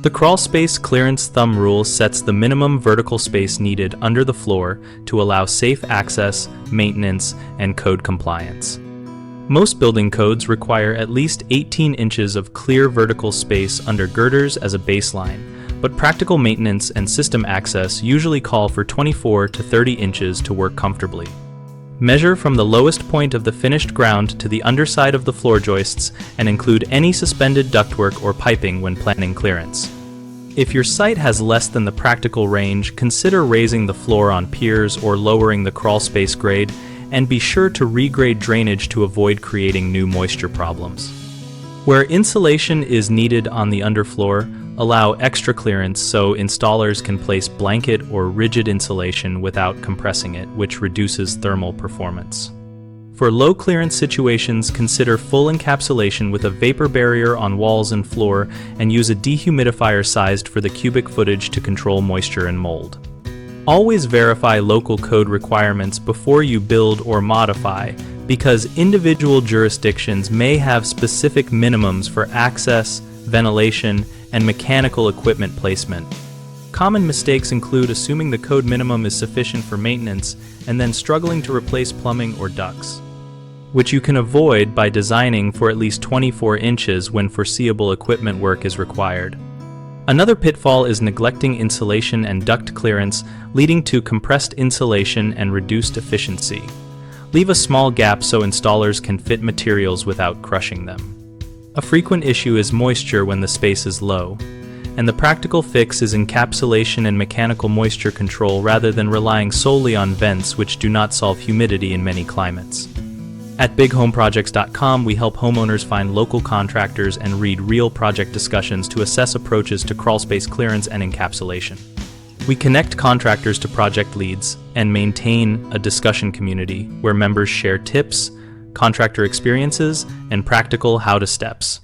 The Crawlspace clearance thumb rule sets the minimum vertical space needed under the floor to allow safe access, maintenance, and code compliance. Most building codes require at least 18 inches of clear vertical space under girders as a baseline, but practical maintenance and system access usually call for 24 to 30 inches to work comfortably. Measure from the lowest point of the finished ground to the underside of the floor joists and include any suspended ductwork or piping when planning clearance. If your site has less than the practical range, consider raising the floor on piers or lowering the crawlspace grade, and be sure to regrade drainage to avoid creating new moisture problems. Where insulation is needed on the underfloor, allow extra clearance so installers can place blanket or rigid insulation without compressing it, which reduces thermal performance. For low clearance situations, consider full encapsulation with a vapor barrier on walls and floor, and use a dehumidifier sized for the cubic footage to control moisture and mold. Always verify local code requirements before you build or modify, because individual jurisdictions may have specific minimums for access, ventilation, and mechanical equipment placement. Common mistakes include assuming the code minimum is sufficient for maintenance and then struggling to replace plumbing or ducts, which you can avoid by designing for at least 24 inches when foreseeable equipment work is required. Another pitfall is neglecting insulation and duct clearance, leading to compressed insulation and reduced efficiency. Leave a small gap so installers can fit materials without crushing them. A frequent issue is moisture when the space is low, and the practical fix is encapsulation and mechanical moisture control rather than relying solely on vents, which do not solve humidity in many climates. At bighomeprojects.com, we help homeowners find local contractors and read real project discussions to assess approaches to crawlspace clearance and encapsulation. We connect contractors to project leads and maintain a discussion community where members share tips, contractor experiences, and practical how-to steps.